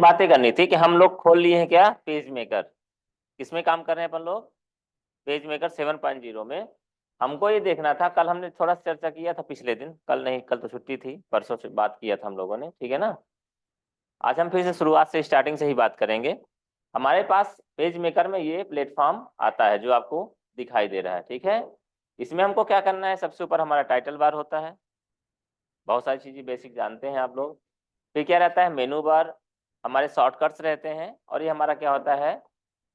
बातें करनी थी कि हम लोग खोल लिए हैं क्या पेज मेकर। किसमें काम कर रहे हैं अपन लोग? पेज मेकर 7.0 में। हमको ये देखना था, कल हमने थोड़ा चर्चा किया था पिछले दिन, कल नहीं, कल तो छुट्टी थी, परसों से बात किया था हम लोगों ने, ठीक है ना। आज हम फिर से शुरुआत से स्टार्टिंग से ही बात करेंगे। हमारे पास पेज मेकर में ये प्लेटफॉर्म आता है जो आपको दिखाई दे रहा है, ठीक है। इसमें हमको क्या करना है, सबसे ऊपर हमारा टाइटल बार होता है, बहुत सारी चीजें बेसिक जानते हैं आप लोग। फिर क्या रहता है, मेनू बार, हमारे शॉर्टकट्स रहते हैं, और ये हमारा क्या होता है,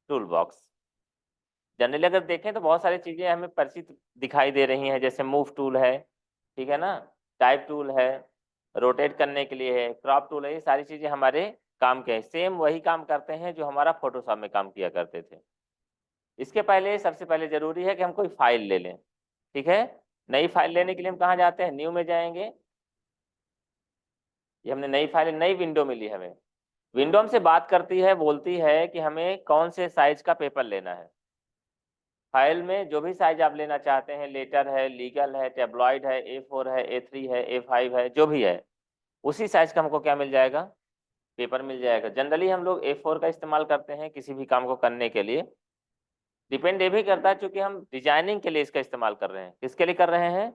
टूल बॉक्स। जनरली अगर देखें तो बहुत सारी चीजें हमें परिचित दिखाई दे रही हैं, जैसे मूव टूल है, ठीक है ना, टाइप टूल है, रोटेट करने के लिए है, क्रॉप टूल है, ये सारी चीजें हमारे काम के हैं, सेम वही काम करते हैं जो हमारा फोटोशॉप में काम किया करते थे। इसके पहले सबसे पहले जरूरी है कि हम कोई फाइल ले लें, ठीक है। नई फाइल लेने के लिए हम कहाँ जाते हैं, न्यू में जाएंगे। ये हमने नई फाइल, नई विंडो मिली हमें। विंडो हमसे बात करती है, बोलती है कि हमें कौन से साइज का पेपर लेना है। फाइल में जो भी साइज आप लेना चाहते हैं, लेटर है, लीगल है, टेब्लॉइड है, A4 है, A3 है, A5 है, जो भी है, उसी साइज का हमको क्या मिल जाएगा, पेपर मिल जाएगा। जनरली हम लोग A4 का इस्तेमाल करते हैं किसी भी काम को करने के लिए। डिपेंड ये भी करता है, चूंकि हम डिजाइनिंग के लिए इसका इस्तेमाल कर रहे हैं। किसके लिए कर रहे हैं,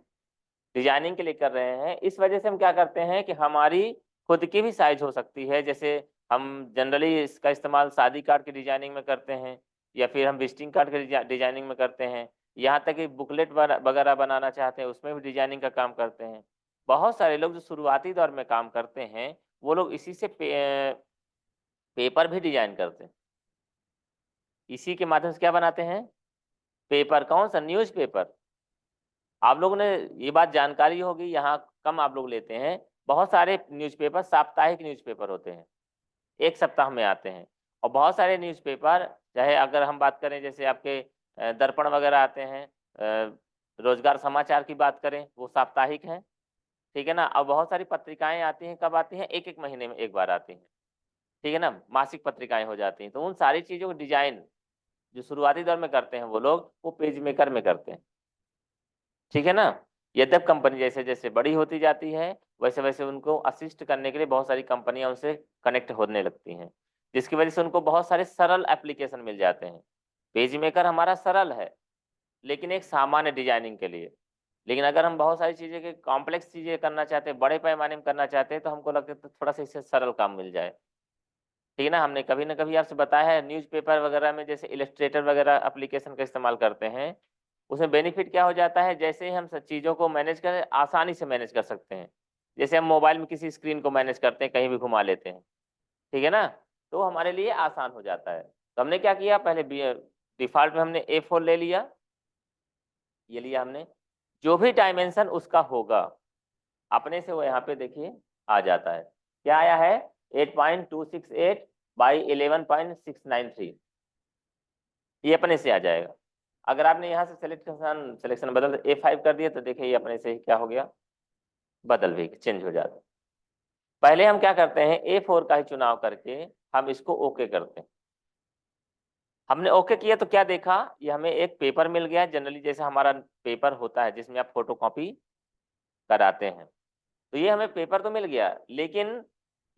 डिजाइनिंग के लिए कर रहे हैं। इस वजह से हम क्या करते हैं कि हमारी खुद की भी साइज हो सकती है। जैसे हम जनरली इसका इस्तेमाल शादी कार्ड की डिजाइनिंग में करते हैं, या फिर हम विजिटिंग कार्ड के डिजाइनिंग में करते हैं, यहाँ तक कि बुकलेट वगैरह बनाना चाहते हैं उसमें भी डिजाइनिंग का काम करते हैं। बहुत सारे लोग जो शुरुआती दौर में काम करते हैं, वो लोग इसी से पेपर भी डिजाइन करते हैं। इसी के माध्यम से क्या बनाते हैं, पेपर। कौन सा, न्यूज पेपर। आप लोगों ने ये बात जानकारी होगी, यहाँ कम आप लोग लेते हैं। बहुत सारे न्यूज़पेपर साप्ताहिक न्यूज़पेपर होते हैं, एक सप्ताह में आते हैं। और बहुत सारे न्यूज़पेपर, चाहे अगर हम बात करें जैसे आपके दर्पण वगैरह आते हैं, रोजगार समाचार की बात करें, वो साप्ताहिक हैं, ठीक है ना। और बहुत सारी पत्रिकाएं आती हैं, कब आती हैं, एक एक महीने में एक बार आती हैं, ठीक है ना, मासिक पत्रिकाएं हो जाती हैं। तो उन सारी चीज़ों को डिजाइन जो शुरुआती दौर में करते हैं वो लोग, वो पेज मेकर में करते हैं, ठीक है ना। यद्यप कंपनी जैसे जैसे बड़ी होती जाती है, वैसे वैसे उनको असिस्ट करने के लिए बहुत सारी कंपनियां उनसे कनेक्ट होने लगती हैं, जिसकी वजह से उनको बहुत सारे सरल एप्लीकेशन मिल जाते हैं। पेज मेकर हमारा सरल है, लेकिन एक सामान्य डिजाइनिंग के लिए। लेकिन अगर हम बहुत सारी चीज़ें के कॉम्प्लेक्स चीज़ें करना चाहते हैं, बड़े पैमाने में करना चाहते हैं, तो हमको लगता है तो थोड़ा सा इससे सरल काम मिल जाए, ठीक है ना। हमने कभी ना कभी आपसे बताया है, न्यूज़पेपर वगैरह में जैसे इलस्ट्रेटर वगैरह एप्लीकेशन का इस्तेमाल करते हैं, उसमें बेनिफिट क्या हो जाता है, जैसे ही हम सब चीज़ों को मैनेज करें, आसानी से मैनेज कर सकते हैं। जैसे हम मोबाइल में किसी स्क्रीन को मैनेज करते हैं, कहीं भी घुमा लेते हैं, ठीक है ना, तो हमारे लिए आसान हो जाता है। तो हमने क्या किया, पहले डिफ़ॉल्ट में हमने A4 ले लिया, ये लिया हमने, जो भी डायमेंशन उसका होगा अपने से वो यहाँ पे देखिए आ जाता है। क्या आया है, 8.268 बाई 11.693, ये अपने से आ जाएगा। अगर आपने यहाँ से सिलेक्शन बदल A5 कर दिया, तो देखिए ये अपने से ही क्या हो गया, बदल भी चेंज हो जाता है। पहले हम क्या करते हैं, A4 का ही चुनाव करके हम इसको ओके करते हैं। हमने ओके किया तो क्या देखा, ये हमें एक पेपर मिल गया। जनरली जैसे हमारा पेपर होता है जिसमें आप फोटो कॉपी कराते हैं, तो ये हमें पेपर तो मिल गया, लेकिन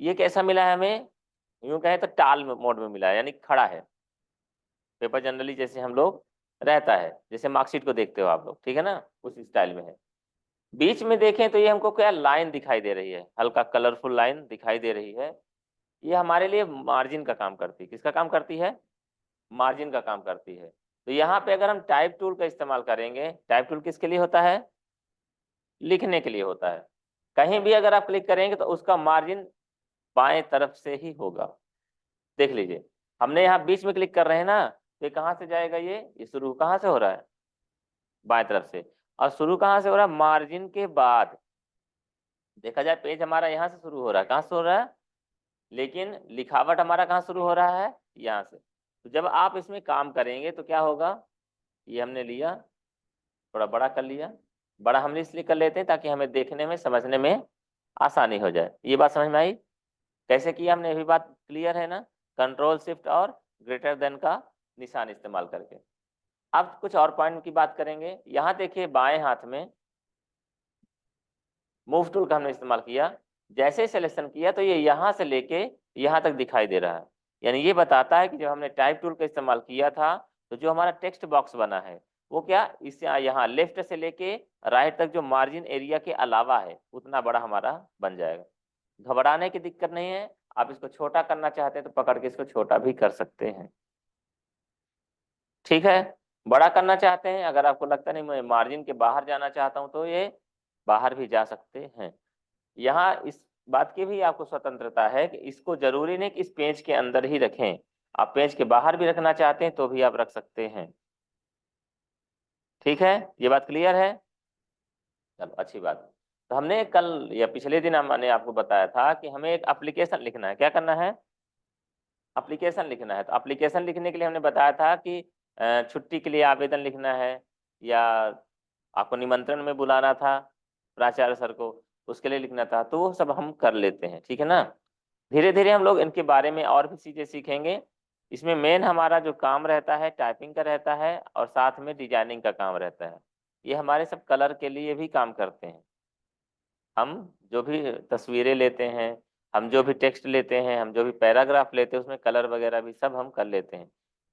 ये कैसा मिला है हमें, यूं कहें तो टाल मोड में मिला है, यानी खड़ा है। पेपर जनरली जैसे हम लोग रहता है, जैसे मार्कशीट को देखते हो आप लोग, ठीक है ना, उस स्टाइल में है। बीच में देखें तो ये हमको क्या लाइन दिखाई दे रही है, हल्का कलरफुल लाइन दिखाई दे रही है। ये हमारे लिए मार्जिन का काम करती है। किसका काम करती है, मार्जिन का काम करती है। तो यहाँ पे अगर हम टाइप टूल का इस्तेमाल करेंगे, टाइप टूल किसके लिए होता है, लिखने के लिए होता है। कहीं भी अगर आप क्लिक करेंगे तो उसका मार्जिन बाएं तरफ से ही होगा। देख लीजिए, हमने यहाँ बीच में क्लिक कर रहे हैं ना, तो ये कहाँ से जाएगा, ये शुरू कहाँ से हो रहा है, बाएं तरफ से। और शुरू कहाँ से हो रहा है, मार्जिन के बाद। देखा जाए पेज हमारा यहाँ से शुरू हो रहा है, कहाँ से हो रहा है, लेकिन लिखावट हमारा कहाँ शुरू हो रहा है, यहाँ से। तो जब आप इसमें काम करेंगे तो क्या होगा, ये हमने लिया, थोड़ा बड़ा कर लिया। बड़ा हम इसलिए कर लेते हैं ताकि हमें देखने में समझने में आसानी हो जाए। ये बात समझ में आई, कैसे किया हमने, ये भी बात क्लियर है ना। कंट्रोल शिफ्ट और ग्रेटर देन का निशान इस्तेमाल करके। अब कुछ और पॉइंट की बात करेंगे। यहाँ देखिए बाएं हाथ में मूव टूल का हमने इस्तेमाल किया। जैसे ही सिलेक्शन किया तो ये यहाँ से लेके यहाँ तक दिखाई दे रहा है। यानी ये बताता है कि जब हमने टाइप टूल का इस्तेमाल किया था तो जो हमारा टेक्स्ट बॉक्स बना है वो क्या इससे यहाँ लेफ्ट से लेके राइट तक जो मार्जिन एरिया के अलावा है उतना बड़ा हमारा बन जाएगा। घबराने की दिक्कत नहीं है, आप इसको छोटा करना चाहते हैं तो पकड़ के इसको छोटा भी कर सकते हैं। ठीक है, बड़ा करना चाहते हैं, अगर आपको लगता नहीं मैं मार्जिन के बाहर जाना चाहता हूं तो ये बाहर भी जा सकते हैं। यहाँ इस बात की भी आपको स्वतंत्रता है कि इसको जरूरी नहीं कि इस पेज के अंदर ही रखें, आप पेज के बाहर भी रखना चाहते हैं तो भी आप रख सकते हैं। ठीक है, ये बात क्लियर है? चलो अच्छी बात है। तो हमने कल या पिछले दिन मैंने आपको बताया था कि हमें एक एप्लीकेशन लिखना है। क्या करना है? एप्लीकेशन लिखना है। तो एप्लीकेशन लिखने के लिए हमने बताया था कि छुट्टी के लिए आवेदन लिखना है, या आपको निमंत्रण में बुलाना था प्राचार्य सर को, उसके लिए लिखना था, तो वो सब हम कर लेते हैं। ठीक है ना? धीरे धीरे हम लोग इनके बारे में और भी चीज़ें सीखेंगे। इसमें मेन हमारा जो काम रहता है टाइपिंग का रहता है, और साथ में डिजाइनिंग का काम रहता है। ये हमारे सब कलर के लिए भी काम करते हैं। हम जो भी तस्वीरें लेते हैं, हम जो भी टेक्स्ट लेते हैं, हम जो भी पैराग्राफ लेते हैं, उसमें कलर वगैरह भी सब हम कर लेते हैं।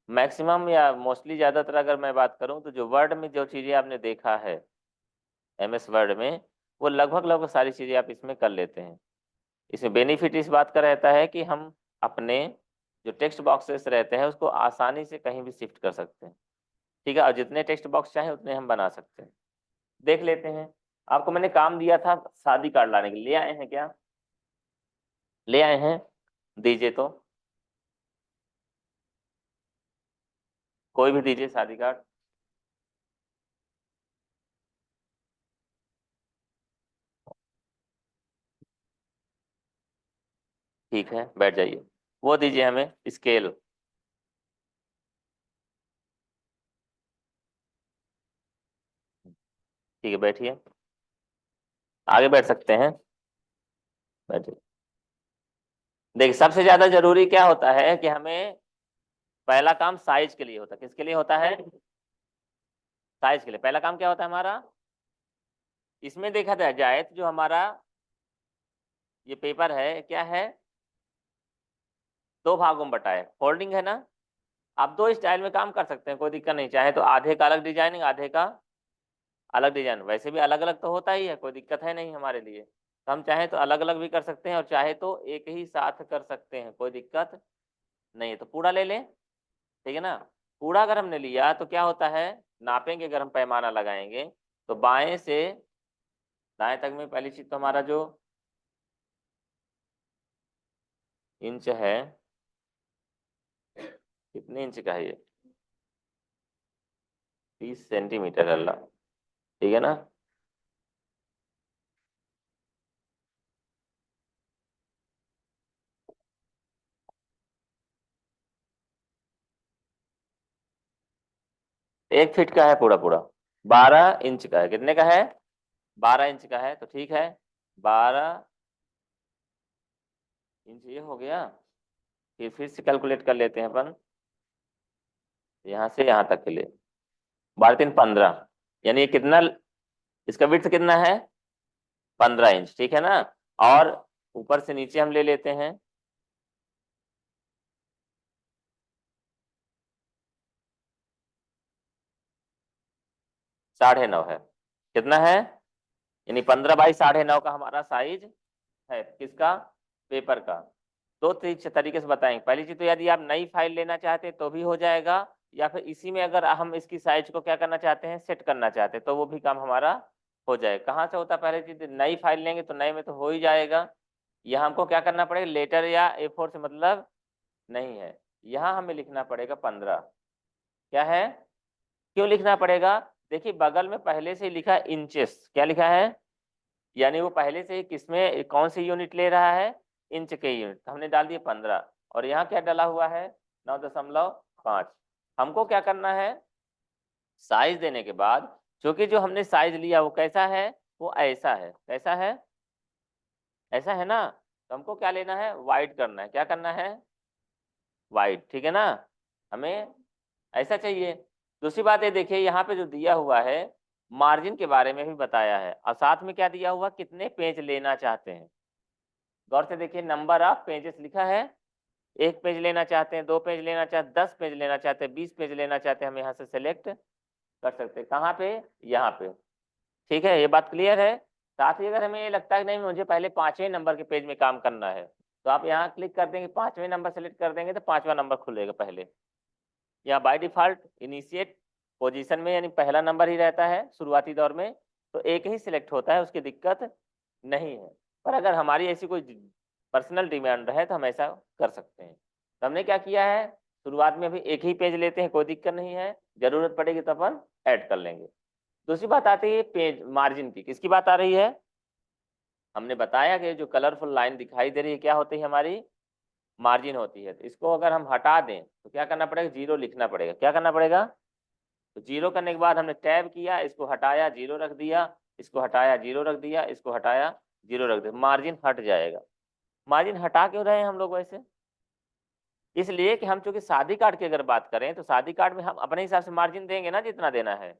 मैक्सिमम या मोस्टली ज़्यादातर अगर मैं बात करूं तो जो वर्ड में जो चीज़ें आपने देखा है MS वर्ड में, वो लगभग लगभग सारी चीज़ें आप इसमें कर लेते हैं। इसमें बेनिफिट इस बात का रहता है कि हम अपने जो टेक्स्ट बॉक्सेस रहते हैं उसको आसानी से कहीं भी शिफ्ट कर सकते हैं। ठीक है, और जितने टेक्स्ट बॉक्स चाहें उतने हम बना सकते हैं। देख लेते हैं। आपको मैंने काम दिया था शादी कार्ड लाने के लिए, ले आए हैं क्या? ले आए हैं? दीजिए तो, कोई भी दीजिए शादी कार्ड। ठीक है, बैठ जाइए। वो दीजिए हमें स्केल। ठीक है, बैठिए, आगे बैठ सकते हैं, बैठिए। देखिए, सबसे ज्यादा जरूरी क्या होता है कि हमें पहला काम साइज के लिए होता है। किसके लिए होता है? साइज के लिए। पहला काम क्या होता है हमारा? इसमें देखा जाए तो जो हमारा ये पेपर है क्या है, दो भागों में बटा है, फोल्डिंग है ना। आप दो स्टाइल में काम कर सकते हैं, कोई दिक्कत नहीं। चाहे तो आधे का अलग डिजाइनिंग, आधे का अलग डिजाइन, वैसे भी अलग अलग तो होता ही है, कोई दिक्कत है नहीं हमारे लिए। तो हम चाहे तो अलग अलग भी कर सकते हैं और चाहे तो एक ही साथ कर सकते हैं, कोई दिक्कत नहीं है। तो पूरा ले लें, ठीक है ना। पूरा अगर हमने लिया तो क्या होता है, नापेंगे, अगर हम पैमाना लगाएंगे तो बाएं से दाएं तक में पहली चीज तो हमारा जो इंच है, कितने इंच का है ये? 30 सेंटीमीटर। अल्लाह, ठीक है ना। एक फीट का है पूरा पूरा, 12 इंच का है। कितने का है? 12 इंच का है, तो ठीक है। 12 इंच ये हो गया। फिर से कैलकुलेट कर लेते हैं अपन, यहाँ से यहाँ तक के लिए। 12 3 15, यानी ये कितना, इसका विड्थ कितना है? 15 इंच, ठीक है ना। और ऊपर से नीचे हम ले लेते हैं, 9.5 है। कितना है? यानी 15 बाई 9.5 का हमारा साइज है। किसका? पेपर का। दो तरीके से बताएंगे। पहली चीज तो यदि आप नई फाइल लेना चाहते हैं तो भी हो जाएगा, या फिर इसी में अगर हम इसकी साइज को क्या करना चाहते हैं, सेट करना चाहते हैं, तो वो भी काम हमारा हो जाएगा। कहाँ से होता है? पहले चीज नई फाइल लेंगे तो नए में तो हो ही जाएगा। यहाँ हमको क्या करना पड़ेगा, लेटर या A4 से मतलब नहीं है, यहाँ हमें लिखना पड़ेगा 15। क्या है? क्यों लिखना पड़ेगा? देखिए बगल में पहले से ही लिखा है इंचेस। क्या लिखा है? यानी वो पहले से ही किसमें कौन सी यूनिट ले रहा है, इंच के यूनिट। तो हमने डाल दिए 15, और यहाँ क्या डाला हुआ है, 9.5। हमको क्या करना है, साइज देने के बाद, क्योंकि जो हमने साइज लिया वो कैसा है, वो ऐसा है। कैसा है? ऐसा है ना। तो हमको क्या लेना है, वाइड करना है। क्या करना है? वाइड, ठीक है ना। हमें ऐसा चाहिए। दूसरी बात ये देखिए, यहाँ पे जो दिया हुआ है मार्जिन के बारे में भी बताया है, और साथ में क्या दिया हुआ, कितने पेज लेना चाहते हैं। गौर से देखिए, नंबर ऑफ पेजेस लिखा है। एक पेज लेना चाहते हैं, 2 पेज लेना चाहते हैं, 10 पेज लेना चाहते हैं, 20 पेज लेना चाहते हैं, हम यहाँ से सेलेक्ट कर सकते हैं। कहाँ पे? यहाँ पे। ठीक है, ये बात क्लियर है। साथ ही अगर हमें ये लगता है कि नहीं मुझे पहले 5वें नंबर के पेज में काम करना है, तो आप यहाँ क्लिक कर देंगे, 5वें नंबर सेलेक्ट कर देंगे तो 5वां नंबर खुलेगा पहले। यहाँ बाय डिफॉल्ट इनिशिएट पोजीशन में यानी पहला नंबर ही रहता है शुरुआती दौर में, तो एक ही सिलेक्ट होता है, उसकी दिक्कत नहीं है। पर अगर हमारी ऐसी कोई पर्सनल डिमांड है तो हम ऐसा कर सकते हैं। तो हमने क्या किया है, शुरुआत में अभी एक ही पेज लेते हैं, कोई दिक्कत नहीं है, जरूरत पड़ेगी तो अपन ऐड कर लेंगे। दूसरी बात आती है पेज मार्जिन की। किसकी बात आ रही है? हमने बताया कि जो कलरफुल लाइन दिखाई दे रही है क्या होती है, हमारी मार्जिन होती है। तो इसको अगर हम हटा दें तो क्या करना पड़ेगा, 0 लिखना पड़ेगा। क्या करना पड़ेगा? तो 0 करने के बाद हमने टैब किया, इसको हटाया, 0 रख दिया, इसको हटाया, 0 रख दिया, इसको हटाया, 0 रख दिया, मार्जिन हट जाएगा। मार्जिन हटा क्यों रहे हैं हम लोग वैसे? इसलिए कि हम चूंकि शादी कार्ड की अगर बात करें तो शादी कार्ड में हम अपने हिसाब से मार्जिन देंगे ना, जितना देना है।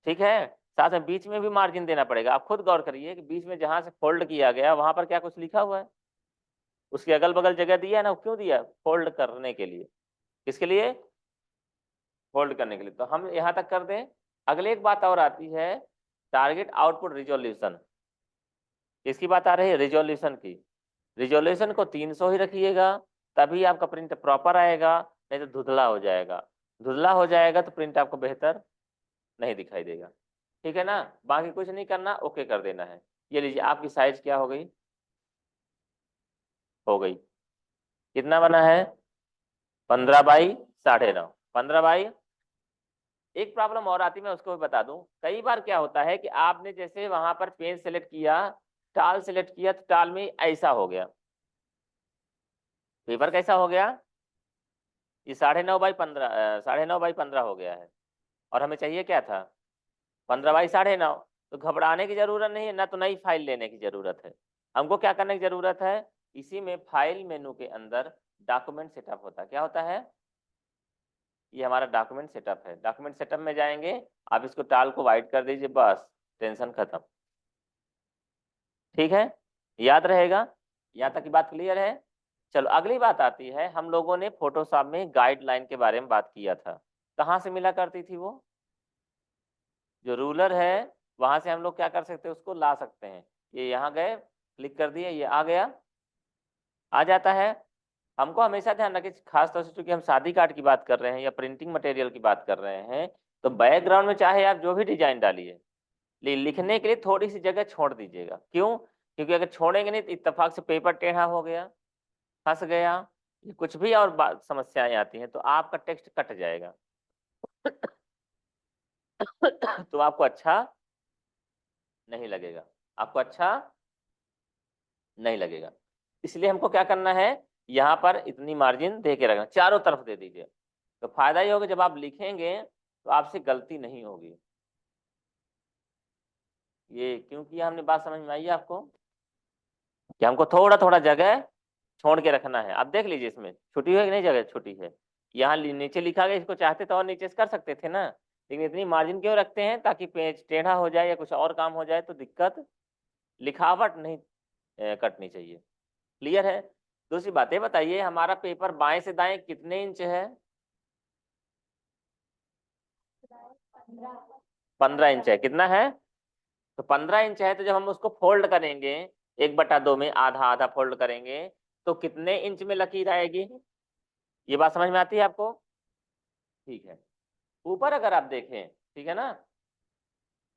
ठीक है, साथ में बीच में भी मार्जिन देना पड़ेगा। आप खुद गौर करिए कि बीच में जहां से फोल्ड किया गया वहां पर क्या कुछ लिखा हुआ है? उसके अगल बगल जगह दिया है ना, क्यों दिया? फोल्ड करने के लिए। किसके लिए? फोल्ड करने के लिए। तो हम यहाँ तक कर दें। अगले एक बात और आती है, टारगेट आउटपुट रिजोल्यूशन। किसकी बात आ रही है? रिजोल्यूशन की। रिजोल्यूशन को 300 ही रखिएगा, तभी आपका प्रिंट प्रॉपर आएगा, नहीं तो धुंधला हो जाएगा। धुंधला हो जाएगा तो प्रिंट आपको बेहतर नहीं दिखाई देगा। ठीक है ना? बाकी कुछ नहीं करना, ओके कर देना है। ये लीजिए, आपकी साइज क्या हो गई? हो गई। कितना बना है? 15 बाई 9.5। 15 बाई। एक प्रॉब्लम और आती, मैं उसको भी बता दूं। कई बार क्या होता है कि आपने जैसे वहां पर पेन सेलेक्ट किया, टाल सेलेक्ट किया, तो टाल में ऐसा हो गया। पेपर कैसा हो गया? ये 9.5 बाई 15, 9.5 बाई 15 हो गया है। और हमें चाहिए क्या था? 15 बाई 9.5। तो घबराने की जरूरत नहीं है, ना तो नई फाइल लेने की जरूरत है। हमको क्या करने की जरूरत है? इसी में फाइल मेनू के अंदर डॉक्यूमेंट सेटअप होता है। क्या होता है? ये हमारा डॉक्यूमेंट सेटअप है। डॉक्यूमेंट सेटअप में जाएंगे, आप इसको टाल को वाइट कर दीजिए, बस टेंशन खत्म। ठीक है, याद रहेगा। यहाँ तक की बात क्लियर है? चलो अगली बात आती है, हम लोगों ने फोटोशॉप में गाइडलाइन के बारे में बात किया था। कहाँ से मिला करती थी वो? जो रूलर है वहां से हम लोग क्या कर सकते हैं, उसको ला सकते हैं। ये यहाँ गए, क्लिक कर दिए, ये आ गया, आ जाता है। हमको हमेशा ध्यान रखें, खासतौर से चूंकि हम शादी कार्ड की बात कर रहे हैं या प्रिंटिंग मटेरियल की बात कर रहे हैं, तो बैकग्राउंड में चाहे आप जो भी डिजाइन डालिए, लिखने के लिए थोड़ी सी जगह छोड़ दीजिएगा। क्यों? क्योंकि अगर छोड़ेंगे नहीं तो इत्तेफाक से पेपर टेढ़ा हो गया, फंस गया, ये कुछ भी और बात समस्याएं आती हैं, तो आपका टेक्स्ट कट जाएगा। तो आपको अच्छा नहीं लगेगा, आपको अच्छा नहीं लगेगा। इसलिए हमको क्या करना है, यहाँ पर इतनी मार्जिन दे के रखना, चारों तरफ दे दीजिए। तो फायदा ये होगा जब आप लिखेंगे तो आपसे गलती नहीं होगी। ये क्यों किया हमने, बात समझ में आई है आपको? कि हमको थोड़ा थोड़ा जगह छोड़ के रखना है। आप देख लीजिए इसमें छुट्टी है कि नहीं, जगह छुट्टी है। यहाँ नीचे लिखा गया, इसको चाहते तो और नीचे से कर सकते थे ना, लेकिन इतनी मार्जिन क्यों रखते हैं? ताकि पेज टेढ़ा हो जाए या कुछ और काम हो जाए तो दिक्कत, लिखावट नहीं कटनी चाहिए। क्लियर है? दूसरी बात ये बताइए, हमारा पेपर बाएं से दाएं कितने इंच है? 15 इंच है। कितना है? तो 15 इंच है, तो जब हम उसको फोल्ड करेंगे 1/2 में, आधा आधा फोल्ड करेंगे, तो कितने इंच में लकीर आएगी? ये बात समझ में आती है आपको? ठीक है। ऊपर अगर आप देखें, ठीक है ना,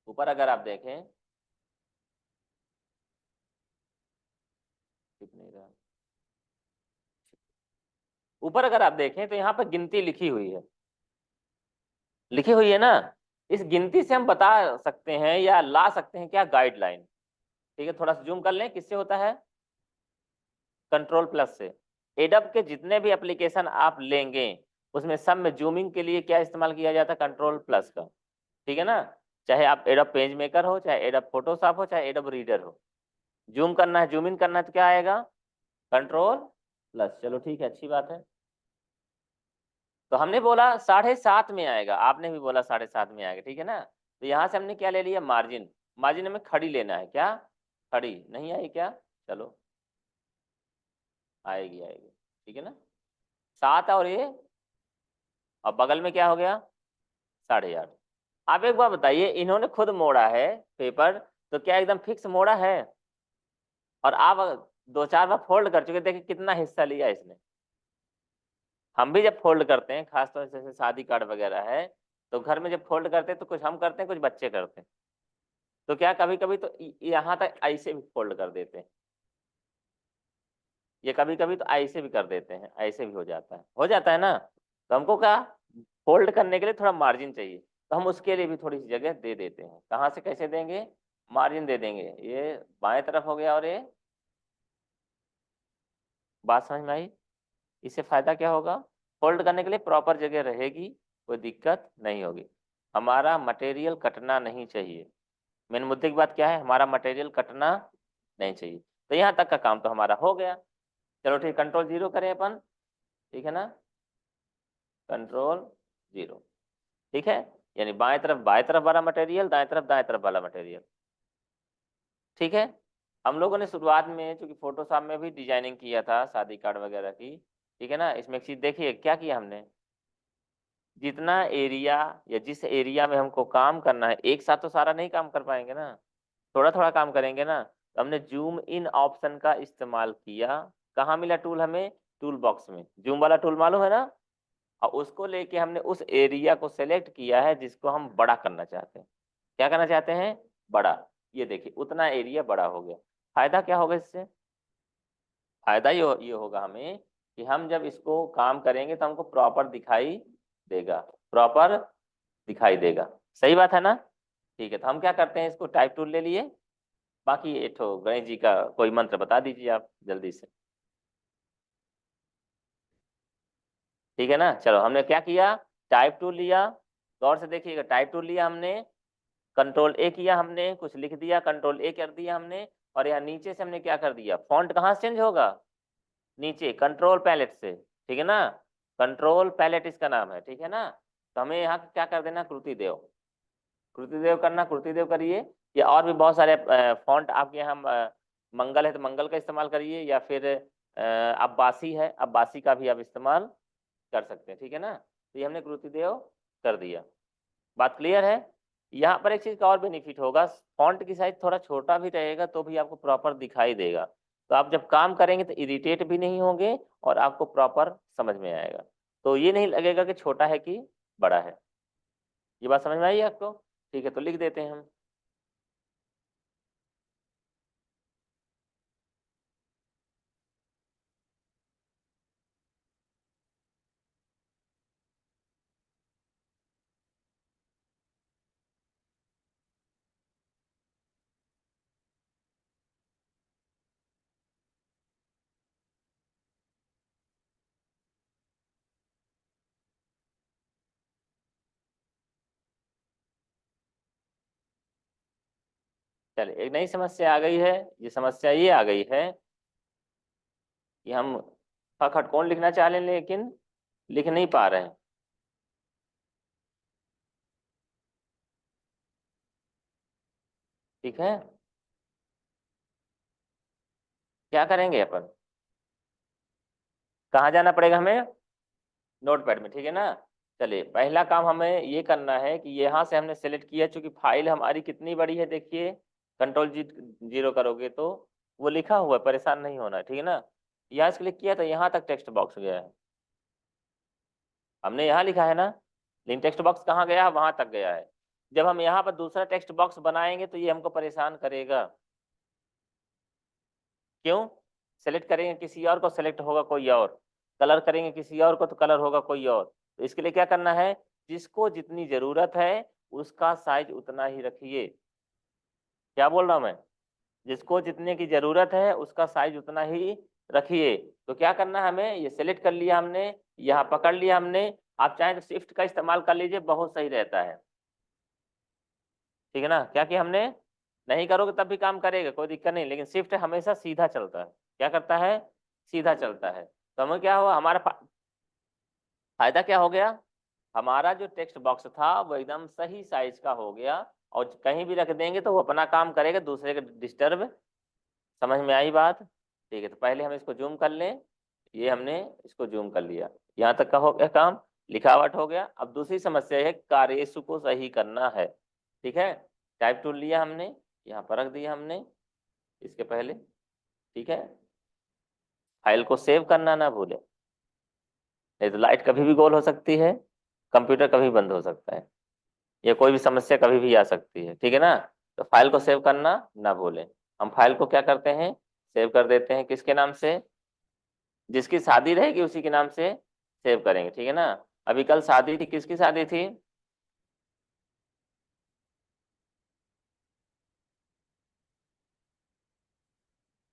ऊपर अगर आप देखें, कितने का, ऊपर अगर आप देखें तो यहाँ पर गिनती लिखी हुई है, लिखी हुई है ना। इस गिनती से हम बता सकते हैं या ला सकते हैं क्या, गाइडलाइन। ठीक है, थोड़ा सा जूम कर लें, किससे होता है? कंट्रोल प्लस से। एडब के जितने भी एप्लीकेशन आप लेंगे उसमें सब में जूमिंग के लिए क्या इस्तेमाल किया जाता है? कंट्रोल प्लस का। ठीक है ना? चाहे आप एडब पेज मेकर हो, चाहे एडब फोटोशॉप हो, चाहे एडब रीडर हो, जूम करना है, जूम इन करना है तो क्या आएगा? Control plus. चलो ठीक है, अच्छी बात है। तो हमने बोला 7.5 में आएगा, आपने भी बोला 7.5 में आएगा, ठीक है ना? तो यहाँ से हमने क्या ले लिया? मार्जिन। मार्जिन हमें खड़ी लेना है। क्या? खड़ी नहीं आई क्या? चलो आएगी आएगी, ठीक है ना। 7 और ये, और बगल में क्या हो गया 8.5। आप एक बार बताइए, इन्होंने खुद मोड़ा है पेपर, तो क्या एकदम फिक्स मोड़ा है? और आप 2-4 बार फोल्ड कर चुके, देखिए कितना हिस्सा लिया इसने। हम भी जब फोल्ड करते हैं, खासतौर से जैसे शादी कार्ड वगैरह है, तो घर में जब फोल्ड करते हैं तो कुछ हम करते हैं, कुछ बच्चे करते हैं। तो क्या कभी कभी तो यहाँ तक ऐसे भी फोल्ड कर देते हैं, ये कभी कभी तो ऐसे भी कर देते हैं, ऐसे भी हो जाता है ना। तो हमको क्या, फोल्ड करने के लिए थोड़ा मार्जिन चाहिए, तो हम उसके लिए भी थोड़ी सी जगह दे देते हैं। कहाँ से कैसे देंगे, मार्जिन दे देंगे। ये बाएं तरफ हो गया, और ये, बात समझ में आई? इससे फायदा क्या होगा, फोल्ड करने के लिए प्रॉपर जगह रहेगी, कोई दिक्कत नहीं होगी। हमारा मटेरियल कटना नहीं चाहिए। मेन मुद्दे की बात क्या है, हमारा मटेरियल कटना नहीं चाहिए। तो यहाँ तक का काम तो हमारा हो गया। चलो ठीक, कंट्रोल 0 करें अपन, ठीक है ना, कंट्रोल 0, ठीक है। यानी बाएं तरफ वाला मटेरियल, दाएं तरफ वाला मटेरियल, ठीक है। हम लोगों ने शुरुआत में चूंकि फोटोशॉप में भी डिजाइनिंग किया था शादी कार्ड वगैरह की, ठीक है ना। इसमें एक चीज देखिए क्या किया हमने, जितना एरिया या जिस एरिया में हमको काम करना है, एक साथ तो सारा नहीं काम कर पाएंगे ना, थोड़ा थोड़ा काम करेंगे ना। तो हमने जूम इन ऑप्शन का इस्तेमाल किया। कहाँ मिला टूल हमें, टूल बॉक्स में जूम वाला टूल मालूम है ना। और उसको लेके हमने उस एरिया को सेलेक्ट किया है जिसको हम बड़ा करना चाहते हैं। क्या करना चाहते हैं, बड़ा। ये देखिए उतना एरिया बड़ा हो गया। फायदा क्या होगा इससे, फायदा ये होगा हमें कि हम जब इसको काम करेंगे तो हमको प्रॉपर दिखाई देगा, प्रॉपर दिखाई देगा। सही बात है ना। ठीक है, तो हम क्या करते हैं, इसको टाइप टूल ले लिए। बाकी ये तो गणेश जी का कोई मंत्र बता दीजिए आप जल्दी से। ठीक है ना, चलो हमने क्या किया, टाइप टूल लिया। गौर से देखिएगा, टाइप टूल लिया हमने, कंट्रोल A किया हमने, कुछ लिख दिया, कंट्रोल A कर दिया हमने। और यहाँ नीचे से हमने क्या कर दिया, फॉन्ट कहाँ से चेंज होगा, नीचे कंट्रोल पैलेट से, ठीक है ना। कंट्रोल पैलेट इसका नाम है, ठीक है ना। तो हमें यहाँ क्या कर देना, कृति देव, कृति देव करना, कृति देव करिए। या और भी बहुत सारे फॉन्ट आपके यहाँ, मंगल है तो मंगल का इस्तेमाल करिए, या फिर अब्बासी है, अब्बासी का भी आप इस्तेमाल कर सकते हैं, ठीक है ना। तो ये हमने कृति देव कर दिया। बात क्लियर है। यहाँ पर एक चीज का और बेनिफिट होगा, फॉन्ट की साइज थोड़ा छोटा भी रहेगा तो भी आपको प्रॉपर दिखाई देगा। तो आप जब काम करेंगे तो इरिटेट भी नहीं होंगे, और आपको प्रॉपर समझ में आएगा। तो ये नहीं लगेगा कि छोटा है कि बड़ा है। ये बात समझ में आई आपको, ठीक है। तो लिख देते हैं हम। चलिए, एक नई समस्या आ गई है। ये समस्या ये आ गई है कि हम खटकोण लिखना चाह रहे हैं, लेकिन लिख नहीं पा रहे हैं। ठीक है, क्या करेंगे अपन, कहाँ जाना पड़ेगा हमें, नोटपैड में, ठीक है ना। चलिए, पहला काम हमें ये करना है कि यहाँ से हमने सेलेक्ट किया, चूंकि फाइल हमारी कितनी बड़ी है देखिए, कंट्रोल 0 करोगे तो वो लिखा हुआ है, परेशान नहीं होना, ठीक है ना। यहाँ से क्लिक किया तो यहाँ तक टेक्स्ट बॉक्स गया है, हमने यहाँ लिखा है ना, लेकिन टेक्स्ट बॉक्स कहाँ गया, वहां तक गया है। जब हम यहाँ पर दूसरा टेक्स्ट बॉक्स बनाएंगे तो ये हमको परेशान करेगा। क्यों, सेलेक्ट करेंगे किसी और को, सेलेक्ट होगा कोई और, कलर करेंगे किसी और को तो कलर होगा कोई और। तो इसके लिए क्या करना है, जिसको जितनी जरूरत है उसका साइज उतना ही रखिए। क्या बोल रहा हूं मैं, जिसको जितने की जरूरत है उसका साइज उतना ही रखिए। तो क्या करना है हमें, ये सेलेक्ट कर लिया हमने, यहाँ पकड़ लिया हमने। आप चाहें तो शिफ्ट का इस्तेमाल कर लीजिए, बहुत सही रहता है, ठीक है ना। क्या किया हमने, नहीं करोगे तब भी काम करेगा, कोई दिक्कत नहीं, लेकिन शिफ्ट हमेशा सीधा चलता है। क्या करता है, सीधा चलता है। तो हमें क्या हुआ, हमारा फायदा क्या हो गया, हमारा जो टेक्स्ट बॉक्स था वो एकदम सही साइज का हो गया। और कहीं भी रख देंगे तो वो अपना काम करेगा, दूसरे का डिस्टर्ब। समझ में आई बात, ठीक है। तो पहले हम इसको जूम कर लें, ये हमने इसको जूम कर लिया। यहाँ तक का हो गया काम, लिखावट हो गया। अब दूसरी समस्या है कार्येशु को सही करना है। ठीक है, टाइप टूल लिया हमने, यहाँ पर रख दिया हमने इसके पहले। ठीक है, फाइल को सेव करना ना भूले, नहीं तो लाइट कभी भी गोल हो सकती है, कंप्यूटर कभी बंद हो सकता है, या कोई भी समस्या कभी भी आ सकती है। ठीक है ना, तो फाइल को सेव करना ना भूलें। हम फाइल को क्या करते हैं, सेव कर देते हैं, किसके नाम से, जिसकी शादी रहेगी उसी के नाम से सेव करेंगे। ठीक है ना, अभी कल शादी थी, किसकी शादी थी,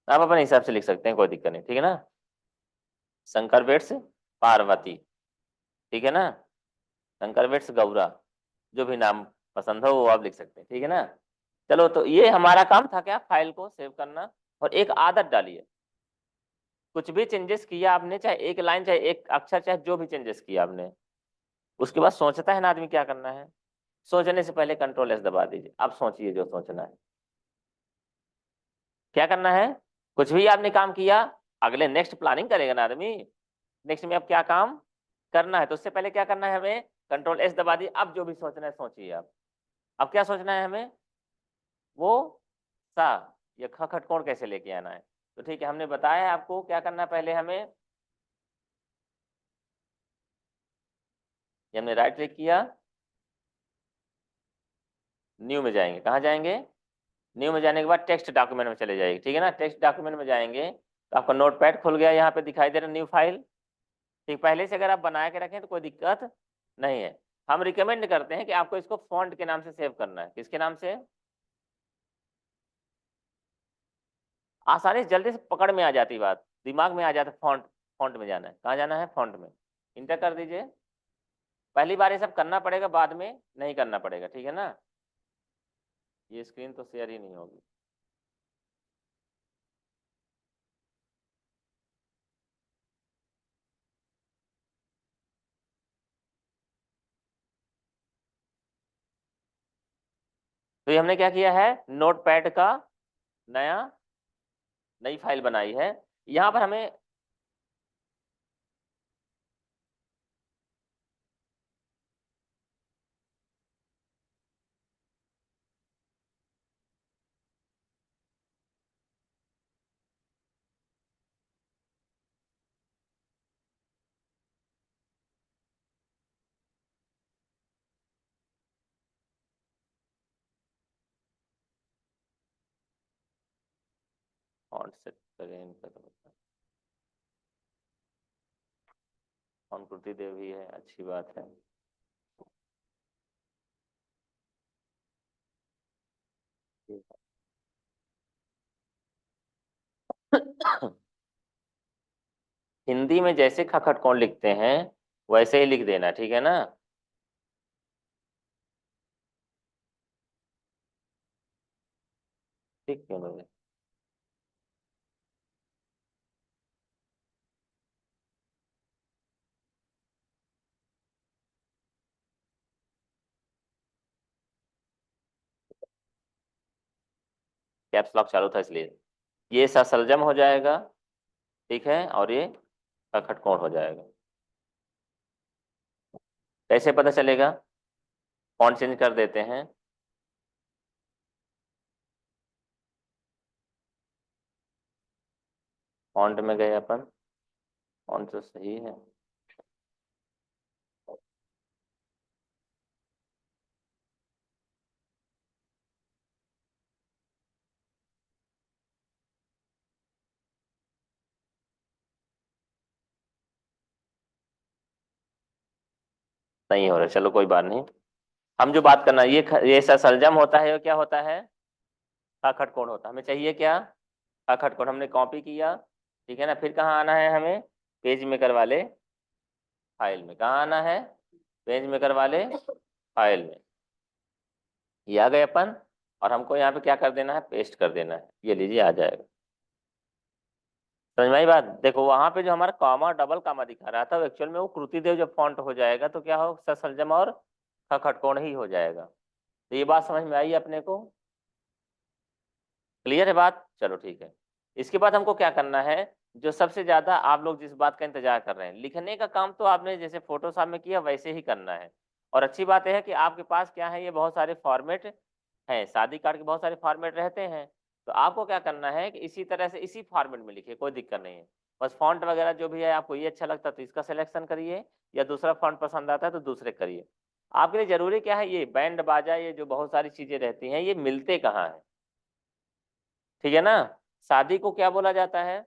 आप अपने हिसाब से लिख सकते हैं, कोई दिक्कत नहीं। ठीक है ना, शंकर वेट्स पार्वती, ठीक है ना, शंकर वेट्स गौरा, जो भी नाम पसंद हो वो आप लिख सकते हैं। ठीक है ना, चलो तो ये हमारा काम था क्या, फाइल को सेव करना। और एक आदत डालिए, कुछ भी चेंजेस किया आपने, चाहे एक लाइन, चाहे एक अक्षर, चाहे जो भी चेंजेस किया आपने, उसके बाद सोचता है ना आदमी क्या करना है, सोचने से पहले कंट्रोल एस दबा दीजिए, अब सोचिए जो सोचना है। क्या करना है, कुछ भी आपने काम किया, अगले नेक्स्ट प्लानिंग करेगा ना आदमी, नेक्स्ट में अब क्या काम करना है, तो उससे पहले क्या करना है हमें, कंट्रोल एस दबा दिए, अब जो भी सोचना है सोचिए आप। अब क्या सोचना है हमें, वो सा या ख खटकोण कैसे लेके आना है। तो ठीक है, हमने बताया है आपको क्या करना है, पहले हमें, ये हमने राइट क्लिक किया, न्यू में जाएंगे, कहाँ जाएंगे, न्यू में जाने के बाद टेक्स्ट डॉक्यूमेंट में चले जाएंगे। ठीक है ना, टेक्स्ट डॉक्यूमेंट में जाएंगे तो आपका नोटपैड खुल गया, यहाँ पे दिखाई दे रहा न्यू फाइल। ठीक, पहले से अगर आप बना के रखें तो कोई दिक्कत नहीं है। हम रिकमेंड करते हैं कि आपको इसको फॉन्ट के नाम से सेव करना है, किसके नाम से, आसानी से जल्दी से पकड़ में आ जाती बात, दिमाग में आ जाता, फॉन्ट, फॉन्ट में जाना है, कहाँ जाना है, फॉन्ट में, इंटर कर दीजिए। पहली बार ये सब करना पड़ेगा, बाद में नहीं करना पड़ेगा। ठीक है ना, ये स्क्रीन तो शेयर ही नहीं होगी। तो ये हमने क्या किया है, नोटपैड का नया नई फाइल बनाई है। यहाँ पर हमें फॉन्ट सेट करें, इनका तो फॉन्ट कृति देवी है, अच्छी बात है। हिंदी में जैसे खखट कौन लिखते हैं वैसे ही लिख देना, ठीक है ना। ठीक क्यों नहीं, कैप्स लॉक चालू था इसलिए। ये ससलजम हो जाएगा, ठीक है, और ये खखट कौन हो जाएगा। कैसे पता चलेगा, फॉन्ट चेंज कर देते हैं, फॉन्ट में गए अपन, फॉन्ट तो सही है, नहीं हो रहा, चलो कोई बात नहीं। हम जो बात करना, ये ससलजम होता है, और क्या होता है, खखट कोण होता है। हमें चाहिए क्या, खखट कोण, हमने कॉपी किया, ठीक है ना, फिर कहाँ आना है हमें, पेज मेकर वाले फाइल में, कहाँ आना है, पेज मेकर वाले फाइल में, ये आ गए अपन, और हमको यहाँ पे क्या कर देना है, पेस्ट कर देना है, ये लीजिए आ जाएगा। समझ में आई बात, देखो वहां पे जो हमारा कॉमा डबल कॉमा दिखा रहा था, वो एक्चुअल में वो कृति देव जब फॉन्ट हो जाएगा तो क्या हो, ससलजम और खखटकोण ही हो जाएगा। तो ये बात समझ में आई अपने को, क्लियर है बात, चलो ठीक है। इसके बाद हमको क्या करना है, जो सबसे ज्यादा आप लोग जिस बात का इंतजार कर रहे हैं, लिखने का काम तो आपने जैसे फोटोशॉप में किया वैसे ही करना है। और अच्छी बात यह है कि आपके पास क्या है, ये बहुत सारे फॉर्मेट हैं, शादी कार्ड के बहुत सारे फॉर्मेट रहते हैं। तो आपको क्या करना है कि इसी तरह से इसी फॉर्मेट में लिखिए, कोई दिक्कत नहीं है। बस फॉन्ट वगैरह जो भी है, आपको ये अच्छा लगता है तो इसका सिलेक्शन करिए, या दूसरा फॉन्ट पसंद आता है तो दूसरे करिए। आपके लिए जरूरी क्या है, ये बैंड बाजा, ये जो बहुत सारी चीजें रहती हैं, ये मिलते कहाँ है, ठीक है ना। शादी को क्या बोला जाता है,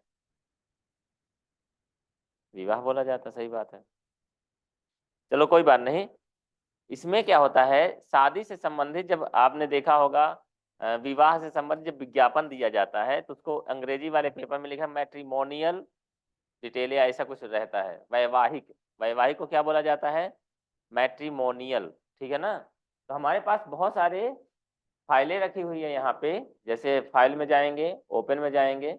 विवाह बोला जाता है, सही बात है। चलो कोई बात नहीं। इसमें क्या होता है, शादी से संबंधित जब आपने देखा होगा, विवाह से संबंधित जब विज्ञापन दिया जाता है तो उसको अंग्रेजी वाले पेपर में लिखा मैट्रिमोनियल डिटेल या ऐसा कुछ रहता है, वैवाहिक। वैवाहिक को क्या बोला जाता है, मैट्रिमोनियल, ठीक है ना। तो हमारे पास बहुत सारे फाइलें रखी हुई है यहाँ पे, जैसे फाइल में जाएंगे, ओपन में जाएंगे,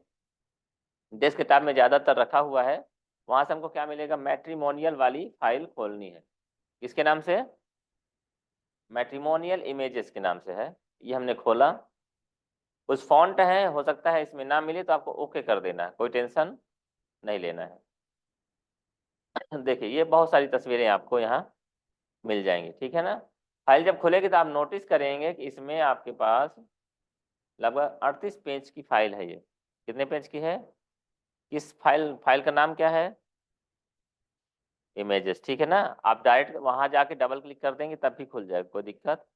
डेस्कटॉप में ज्यादातर रखा हुआ है। वहां से हमको क्या मिलेगा, मैट्रिमोनियल वाली फाइल खोलनी है। किसके नाम से, मैट्रिमोनियल इमेजेस के नाम से है। ये हमने खोला, कुछ फॉन्ट है, हो सकता है इसमें ना मिले तो आपको ओके कर देना है, कोई टेंशन नहीं लेना है। देखिए ये बहुत सारी तस्वीरें आपको यहाँ मिल जाएंगी, ठीक है ना। फाइल जब खुलेगी तो आप नोटिस करेंगे कि इसमें आपके पास लगभग 38 पेज की फाइल है। ये कितने पेज की है, किस फाइल, फाइल का नाम क्या है, इमेजेस, ठीक है ना। आप डायरेक्ट वहां जाके डबल क्लिक कर देंगे तब भी खुल जाएगा, कोई दिक्कत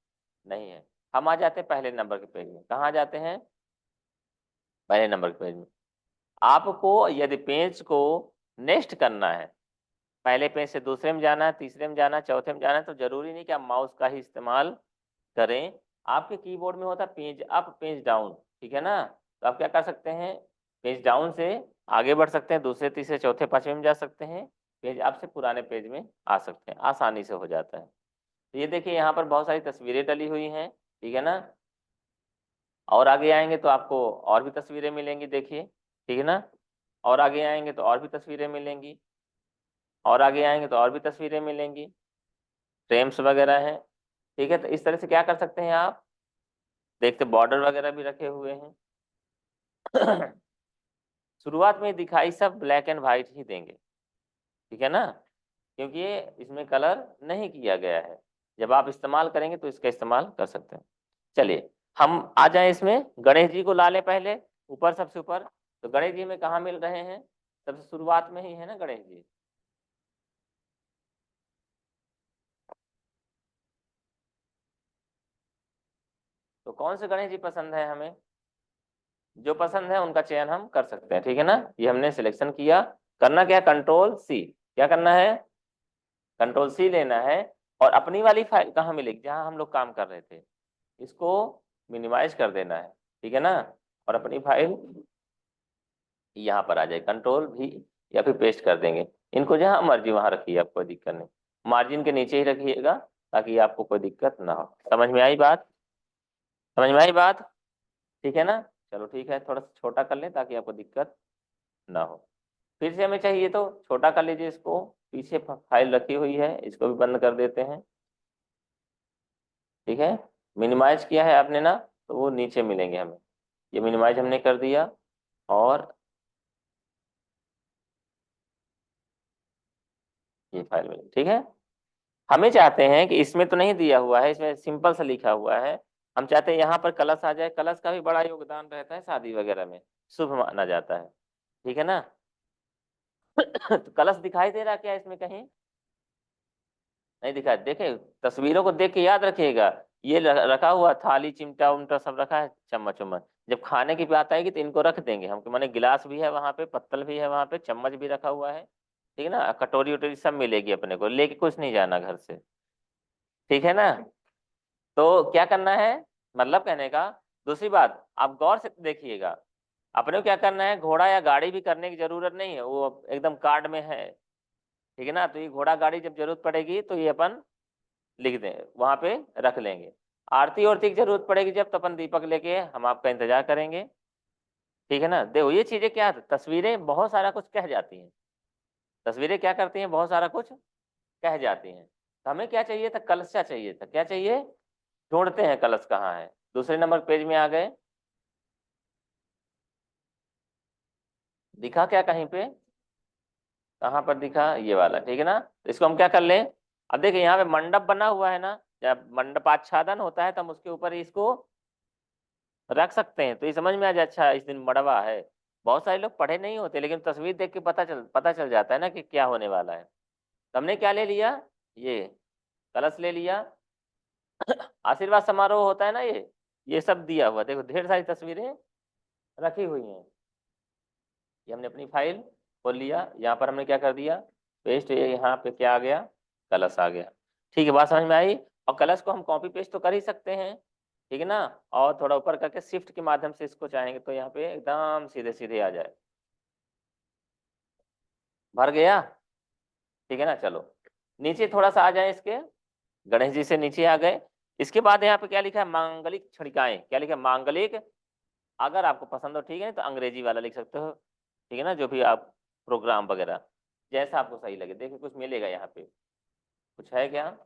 नहीं है। हम आ जाते हैं पहले नंबर के पेज में, कहाँ जाते हैं, पहले नंबर के पेज में। आपको यदि पेज को नेक्स्ट करना है, पहले पेज से दूसरे में जाना है, तीसरे में जाना है, चौथे में जाना है, तो जरूरी नहीं कि आप माउस का ही इस्तेमाल करें। आपके कीबोर्ड में होता है पेज अप पेज डाउन, ठीक है ना। तो आप क्या कर सकते हैं, पेज डाउन से आगे बढ़ सकते हैं, दूसरे तीसरे चौथे पांचवें में जा सकते हैं, पेज अप से पुराने पेज में आ सकते हैं, आसानी से हो जाता है। तो ये देखिए यहाँ पर बहुत सारी तस्वीरें डली हुई हैं, ठीक है ना। और आगे आएंगे तो आपको और भी तस्वीरें मिलेंगी, देखिए, ठीक है ना। और आगे आएंगे तो और भी तस्वीरें मिलेंगी, और आगे आएंगे तो और भी तस्वीरें मिलेंगी, फ्रेम्स वगैरह हैं, ठीक है। तो इस तरह से क्या कर सकते हैं आप, देखते बॉर्डर वगैरह भी रखे हुए हैं। शुरुआत में दिखाई सब ब्लैक एंड वाइट ही देंगे, ठीक है ना, क्योंकि ये इसमें कलर नहीं किया गया है। जब आप इस्तेमाल करेंगे तो इसका इस्तेमाल कर सकते हैं। चलिए हम आ जाएं इसमें, गणेश जी को ला लें पहले, ऊपर सबसे ऊपर। तो गणेश जी में कहाँ मिल रहे हैं, सबसे शुरुआत में ही है ना गणेश जी। तो कौन से गणेश जी पसंद है हमें, जो पसंद है उनका चयन हम कर सकते हैं, ठीक है ना। ये हमने सिलेक्शन किया, करना क्या, कंट्रोल सी, क्या करना है, कंट्रोल सी लेना है। और अपनी वाली फाइल कहाँ मिलेगी, जहाँ हम लोग काम कर रहे थे, इसको मिनिमाइज कर देना है, ठीक है ना। और अपनी फाइल यहाँ पर आ जाए, कंट्रोल भी, या फिर पेस्ट कर देंगे। इनको जहाँ मर्जी वहां रखिए, आप कोई दिक्कत नहीं, मार्जिन के नीचे ही रखिएगा ताकि आपको कोई दिक्कत ना हो। समझ में आई बात, समझ में आई बात, ठीक है ना। चलो ठीक है, थोड़ा सा छोटा कर लें ताकि आपको दिक्कत ना हो। फिर से हमें चाहिए तो छोटा कर लीजिए इसको, पीछे फाइल रखी हुई है, इसको भी बंद कर देते हैं, ठीक है। मिनिमाइज किया है आपने ना, तो वो नीचे मिलेंगे हमें, ये मिनिमाइज हमने कर दिया। और ये फाइल मिली, ठीक है। हमें चाहते हैं कि इसमें तो नहीं दिया हुआ है, इसमें सिंपल सा लिखा हुआ है, हम चाहते हैं यहाँ पर कलश आ जाए। कलश का भी बड़ा योगदान रहता है शादी वगैरह में, शुभ माना जाता है, ठीक है ना। तो कलश दिखाई दे रहा क्या इसमें कहीं, नहीं दिखा, देखे, तस्वीरों को देख के याद रखिएगा। ये रखा हुआ थाली चिमटा उमटा सब रखा है, चम्मच उम्मच, जब खाने की बात आएगी तो इनको रख देंगे हम, माने गिलास भी है वहां पे, पत्तल भी है वहां पे, चम्मच भी रखा हुआ है, ठीक है ना, कटोरी उटोरी सब मिलेगी, अपने को लेके कुछ नहीं जाना घर से, ठीक है ना। तो क्या करना है, मतलब कहने का, दूसरी बात आप गौर से देखिएगा, अपने को क्या करना है, घोड़ा या गाड़ी भी करने की जरूरत नहीं है, वो एकदम कार्ड में है, ठीक है ना। तो ये घोड़ा गाड़ी जब जरूरत पड़ेगी तो ये अपन लिख दें, वहां पे रख लेंगे। आरती औरती की जरूरत पड़ेगी जब, तो अपन दीपक लेके हम आपका इंतजार करेंगे, ठीक है ना। देखो ये चीजें क्या, तस्वीरें बहुत सारा कुछ कह जाती हैं, तस्वीरें क्या करती हैं, बहुत सारा कुछ कह जाती हैं। तो हमें क्या चाहिए था, कलशा चाहिए था, क्या चाहिए, ढूंढते हैं, कलश कहाँ है, दूसरे नंबर पेज में आ गए, दिखा क्या कहीं पे? कहाँ पर दिखा? ये वाला, ठीक है ना। तो इसको हम क्या कर लें? अब देखिए यहाँ पे मंडप बना हुआ है ना, जब मंडपाच्छादन होता है तो हम उसके ऊपर इसको रख सकते हैं, तो ये समझ में आ जाए अच्छा इस दिन मड़वा है। बहुत सारे लोग पढ़े नहीं होते, लेकिन तस्वीर देख के पता चल जाता है ना कि क्या होने वाला है। तो हमने क्या ले लिया? ये कलश ले लिया। आशीर्वाद समारोह होता है ना, ये सब दिया हुआ, देखो ढेर सारी तस्वीरें रखी हुई हैं। ये हमने अपनी फाइल खोल लिया, यहाँ पर हमने क्या कर दिया, पेस्ट, ये यहाँ पे क्या आ गया, कलश आ गया। ठीक है, बात समझ में आई। और कलश को हम कॉपी पेस्ट तो कर ही सकते हैं, ठीक है ना। और थोड़ा ऊपर करके शिफ्ट के माध्यम से इसको चाहेंगे तो यहाँ पे एकदम सीधे सीधे आ जाए। भर गया, ठीक है ना। चलो नीचे थोड़ा सा आ जाए इसके, गणेश जी से नीचे आ गए। इसके बाद यहाँ पे क्या लिखा है, मांगलिक छड़िकाएं, क्या लिखा है, मांगलिक। अगर आपको पसंद हो ठीक है, तो अंग्रेजी वाला लिख सकते हो, ठीक है ना, जो भी आप प्रोग्राम वगैरह जैसा आपको सही लगे। देखिए कुछ मिलेगा यहाँ पे, कुछ है क्या?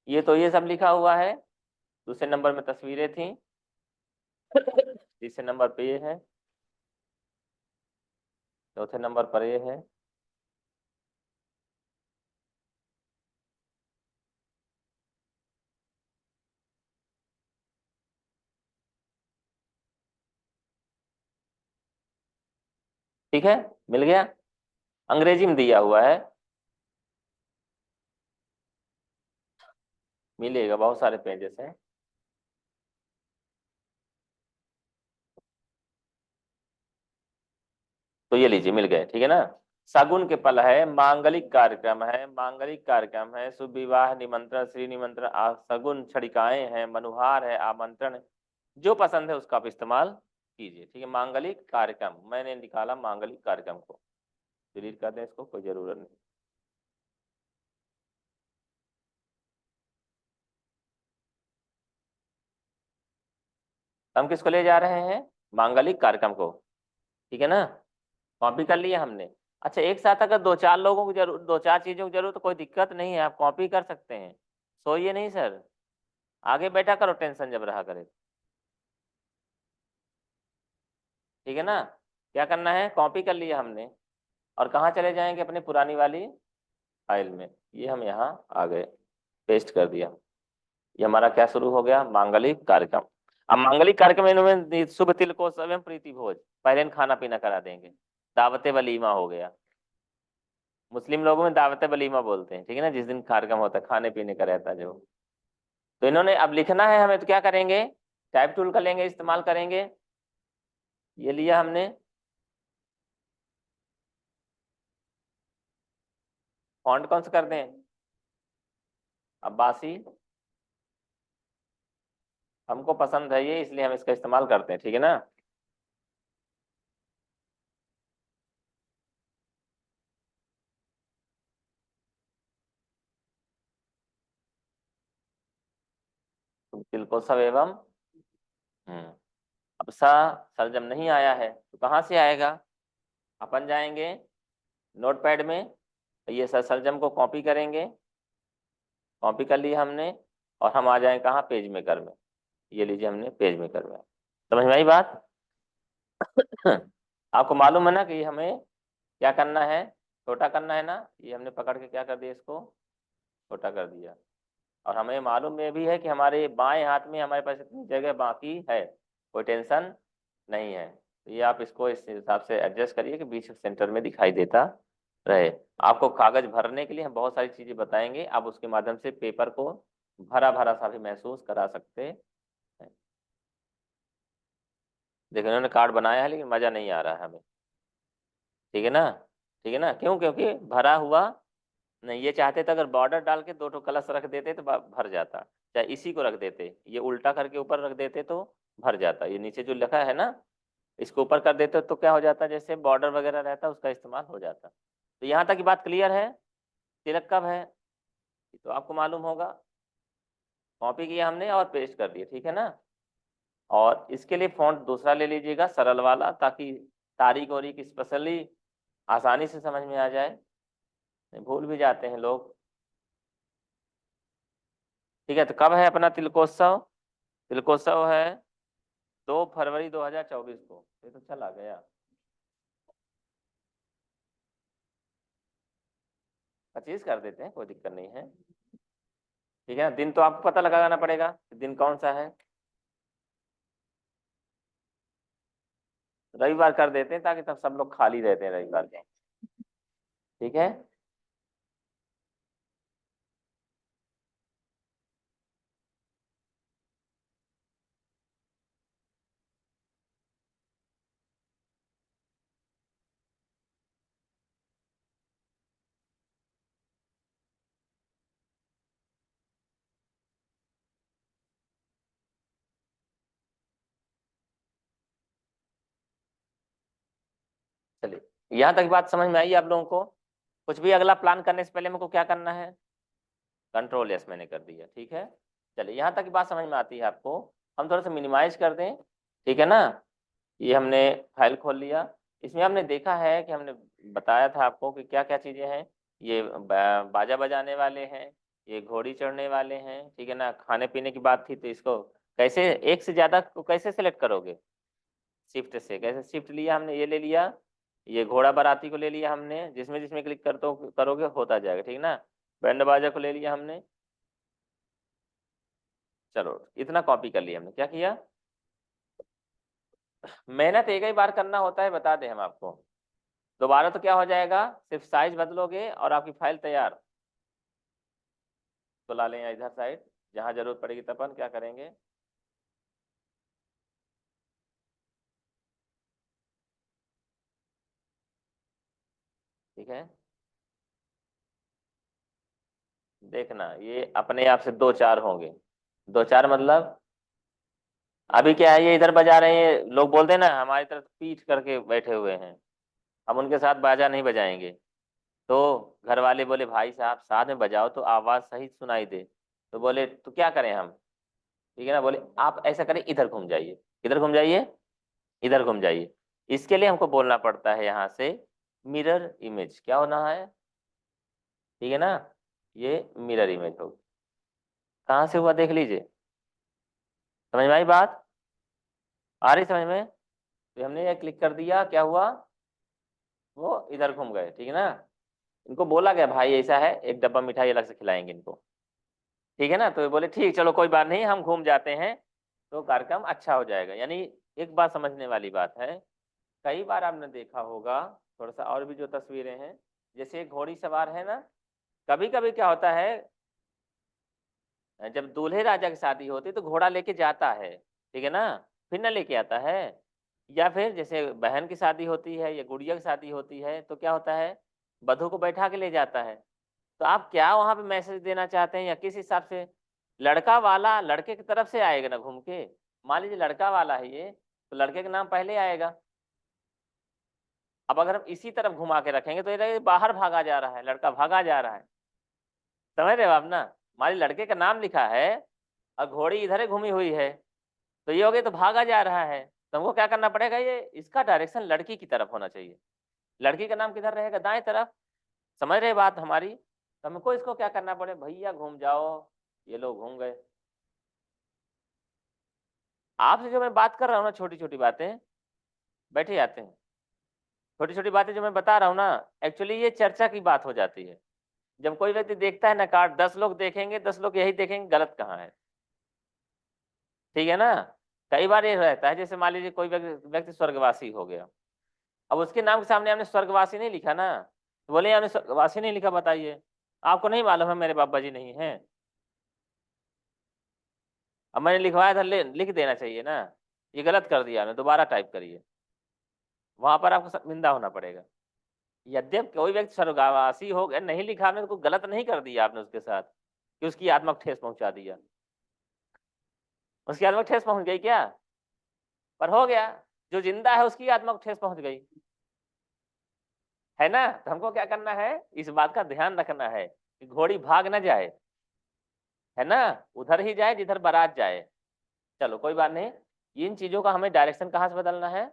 ये तो ये सब लिखा हुआ है। दूसरे नंबर में तस्वीरें थी, तीसरे नंबर पे ये है, चौथे नंबर पर ये है। ठीक है, मिल गया, अंग्रेजी में दिया हुआ है। मिलेगा, बहुत सारे पेजेस हैं। तो ये लीजिए, मिल गए, ठीक है ना। शगुन के पल है, मांगलिक कार्यक्रम है, मांगलिक कार्यक्रम है, शुभ विवाह, निमंत्रण, श्री निमंत्रण, शगुन छड़िकाएं हैं, मनुहार है, आमंत्रण। जो पसंद है उसका आप इस्तेमाल कीजिए, ठीक है। मांगलिक कार्यक्रम मैंने निकाला, मांगलिक कार्यक्रम को डिलीट कर दें, इसको कोई जरूरत नहीं। हम किसको ले जा रहे हैं? मांगलिक कार्यक्रम को, ठीक है ना। कॉपी कर लिया हमने। अच्छा, एक साथ अगर दो चार लोगों को जरूर, दो चार चीजों की जरूरत, तो कोई दिक्कत नहीं है, आप कॉपी कर सकते हैं। सोइए नहीं सर, आगे बैठा करो, टेंशन जब रहा करे, ठीक है ना। क्या करना है, कॉपी कर लिया हमने, और कहाँ चले जाएंगे, अपनी पुरानी वाली फाइल में। ये हम यहाँ आ गए, पेस्ट कर दिया। ये हमारा क्या शुरू हो गया, मांगलिक कार्यक्रम। अब मांगलिक कार्यक्रम इन्होंने शुभ तिलकोत्सव एवं प्रीति भोज, पहले दिन खाना पीना करा देंगे, दावते वलीमा हो गया। मुस्लिम लोगों में दावते वलीमा बोलते हैं, ठीक है ना, जिस दिन कार्यक्रम होता है खाने पीने का रहता है जो। तो इन्होंने अब लिखना है हमें, तो क्या करेंगे, टाइप टूल का लेंगे, इस्तेमाल करेंगे। ये लिया हमने, फॉन्ट कौन सा कर दें, अब्बासी। हमको पसंद है ये, इसलिए हम इसका इस्तेमाल करते हैं, ठीक है ना। तिलकोत्सव एवं, हम्म। अब सा सरजम नहीं आया है, तो कहाँ से आएगा? अपन जाएंगे नोटपैड में, तो ये सरजम को कॉपी करेंगे, कॉपी कर लिया हमने। और हम आ जाएं कहाँ, पेज मेकर में। ये लीजिए, हमने पेज मेकर में। समझ में आई बात? आपको मालूम है ना कि हमें क्या करना है, छोटा करना है ना। ये हमने पकड़ के क्या कर दिया, इसको छोटा कर दिया। और हमें मालूम ये भी है कि हमारे बाएं हाथ में हमारे पास इतनी जगह बाकी है, कोई टेंशन नहीं है। तो ये आप इसको इस हिसाब से एडजस्ट करिए कि बीच सेंटर में दिखाई देता रहे। आपको कागज भरने के लिए हम बहुत सारी चीजें बताएंगे, आप उसके माध्यम से पेपर को भरा भरा सा भी महसूस करा सकते हैं। देखो इन्होंने कार्ड बनाया है, लेकिन मजा नहीं आ रहा है हमें, ठीक है ना। ठीक है ना, क्यों? क्योंकि भरा हुआ नहीं। ये चाहते थे अगर बॉर्डर डाल के दो ठो कलश रख देते तो भर जाता, चाहे इसी को रख देते, ये उल्टा करके ऊपर रख देते तो भर जाता। ये नीचे जो लिखा है ना, इसको ऊपर कर देते तो क्या हो जाता, जैसे बॉर्डर वगैरह रहता उसका इस्तेमाल हो जाता। तो यहाँ तक की बात क्लियर है। तिलक कब है तो आपको मालूम होगा। कॉपी किया हमने और पेस्ट कर दिया, ठीक है ना। और इसके लिए फॉन्ट दूसरा ले लीजिएगा, सरल वाला, ताकि तारीख और स्पेशली आसानी से समझ में आ जाए, नहीं भूल भी जाते हैं लोग। ठीक है, तो कब है अपना तिलकोत्सव? तिलकोत्सव है 2 फरवरी 2024 को, ये तो चला गया। 25 कर देते हैं, कोई दिक्कत नहीं है। ठीक है ना, दिन तो आपको पता लगाना पड़ेगा दिन कौन सा है। रविवार कर देते हैं ताकि तब सब लोग खाली रहते हैं रविवार के। ठीक है, चलिए यहाँ तक बात समझ में आई आप लोगों को। कुछ भी अगला प्लान करने से पहले मेरे को क्या करना है, कंट्रोल यस मैंने कर दिया। ठीक है, चलिए यहाँ तक की बात समझ में आती है आपको। हम थोड़ा सा मिनिमाइज कर दें, ठीक है ना। ये हमने फाइल खोल लिया। इसमें हमने देखा है कि हमने बताया था आपको कि क्या क्या चीज़ें हैं। ये बाजा बजाने वाले हैं, ये घोड़ी चढ़ने वाले हैं, ठीक है ना। खाने पीने की बात थी, तो इसको कैसे एक से ज़्यादा को कैसे सेलेक्ट करोगे, शिफ्ट से। कैसे शिफ्ट लिया हमने, ये ले लिया, ये घोड़ा बाराती को ले लिया हमने, जिसमें जिसमें क्लिक कर तो करोगे होता जाएगा, ठीक ना। बैंड बाजा को ले लिया हमने। चलो इतना कॉपी कर लिया हमने, क्या किया। मेहनत एक ही बार करना होता है, बता दें हम आपको। दोबारा तो क्या हो जाएगा, सिर्फ साइज बदलोगे और आपकी फाइल तैयार। तो ला लें यहाँ इधर साइड, जहाँ जरूरत पड़ेगी तब अपन क्या करेंगे। ठीक है, देखना ये अपने आप से दो चार होंगे। दो चार मतलब अभी क्या है, ये इधर बजा रहे हैं, लोग बोलते हैं ना हमारी तरफ पीठ करके बैठे हुए हैं, हम उनके साथ बाजा नहीं बजाएंगे। तो घर वाले बोले भाई साहब साथ में बजाओ तो आवाज सही सुनाई दे। तो बोले तो क्या करें हम, ठीक है ना। बोले आप ऐसा करें, इधर घूम जाइए, इधर घूम जाइए, इधर घूम जाइए। इसके लिए हमको बोलना पड़ता है यहाँ से मिरर इमेज क्या होना है, ठीक है ना। ये मिरर इमेज होगी। कहाँ से हुआ देख लीजिए, समझ में आई बात, आ रही समझ में। तो हमने ये क्लिक कर दिया, क्या हुआ, वो इधर घूम गए, ठीक है ना। इनको बोला गया भाई ऐसा है, एक डब्बा मिठाई अलग से खिलाएंगे इनको, ठीक है ना। तो ये बोले ठीक चलो कोई बात नहीं, हम घूम जाते हैं, तो कार्यक्रम अच्छा हो जाएगा। यानी एक बात समझने वाली बात है, कई बार आपने देखा होगा, थोड़ा सा और भी जो तस्वीरें हैं, जैसे एक घोड़ी सवार है ना, कभी कभी क्या होता है, जब दूल्हे राजा की शादी होती है तो घोड़ा लेके जाता है, ठीक है ना, फिर ना लेके आता है। या फिर जैसे बहन की शादी होती है या गुड़िया की शादी होती है तो क्या होता है, वधू को बैठा के ले जाता है। तो आप क्या वहां पे मैसेज देना चाहते हैं या किस हिसाब से, लड़का वाला लड़के की तरफ से आएगा ना घूम के। मान लीजिए लड़का वाला है ये, तो लड़के का नाम पहले आएगा। अब अगर हम इसी तरफ घुमा के रखेंगे तो ये लगेगा बाहर भागा जा रहा है, लड़का भागा जा रहा है, समझ रहे हो आप ना। मान लीजिए लड़के का नाम लिखा है और घोड़ी इधर ही घूमी हुई है, तो ये हो गया तो भागा जा रहा है। तो हमको क्या करना पड़ेगा, ये इसका डायरेक्शन लड़की की तरफ होना चाहिए। लड़की का नाम किधर रहेगा, दाएं तरफ। समझ रहे बात हमारी। तो हमको इसको क्या करना पड़े, भैया घूम जाओ, ये लोग घूम गए। आपसे जो मैं बात कर रहा हूँ ना, छोटी छोटी बातें, बैठे जाते हैं, छोटी छोटी बातें जो मैं बता रहा हूँ ना, एक्चुअली ये चर्चा की बात हो जाती है। जब कोई व्यक्ति देखता है ना कार्ड, 10 लोग देखेंगे, 10 लोग यही देखेंगे गलत कहाँ है, ठीक है ना। कई बार ये रहता है, जैसे मान लीजिए कोई व्यक्ति व्यक्ति स्वर्गवासी हो गया, अब उसके नाम के सामने हमने स्वर्गवासी नहीं लिखा ना, तो बोले हमने स्वर्गवासी नहीं लिखा, बताइए आपको नहीं मालूम है मेरे बाबा जी नहीं है। अब मैंने लिखवाया था, लिख देना चाहिए ना, ये गलत कर दिया आपने, दोबारा टाइप करिए, वहां पर आपको शर्मिंदा होना पड़ेगा। यद्यप कोई व्यक्ति स्वर्गवासी हो गया, नहीं लिखा आपने तो कोई गलत नहीं कर दिया आपने उसके साथ कि उसकी आत्मा को ठेस पहुंचा दिया। उसकी आत्मा को ठेस पहुंच गई क्या, पर हो गया, जो जिंदा है उसकी आत्मा को ठेस पहुंच गई, है ना। तो हमको क्या करना है, इस बात का ध्यान रखना है कि घोड़ी भाग ना जाए, है ना, उधर ही जाए जिधर बारात जाए। चलो कोई बात नहीं, इन चीजों का हमें डायरेक्शन कहाँ से बदलना है,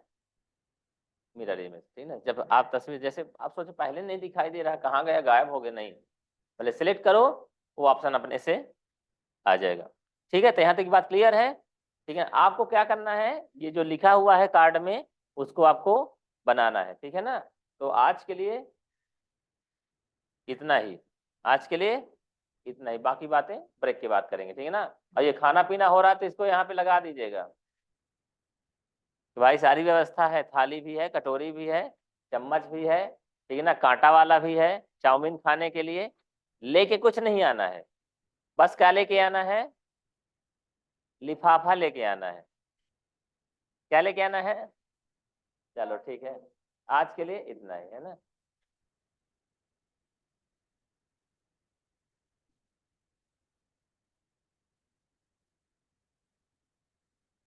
मिरर इमेज, ठीक है। जब आप तस्वीर, जैसे आप सोचो पहले नहीं दिखाई दे रहा, कहाँ गया, गायब हो गया, नहीं, पहले सिलेक्ट करो, वो ऑप्शन अपने से आ जाएगा। ठीक है, तो यहाँ तक की बात क्लियर है। ठीक है, आपको क्या करना है, ये जो लिखा हुआ है कार्ड में उसको आपको बनाना है, ठीक है ना। तो आज के लिए इतना ही। आज के लिए इतना ही, बाकी बातें ब्रेक के बाद करेंगे, ठीक है ना। और ये खाना पीना हो रहा है तो इसको यहाँ पे लगा दीजिएगा कि भाई सारी व्यवस्था है, थाली भी है, कटोरी भी है, चम्मच भी है, ठीक है ना, कांटा वाला भी है, चाउमीन खाने के लिए। लेके कुछ नहीं आना है, बस क्या लेके आना है, लिफाफा लेके आना है। क्या लेके आना है? चलो ठीक है, आज के लिए इतना ही है ना।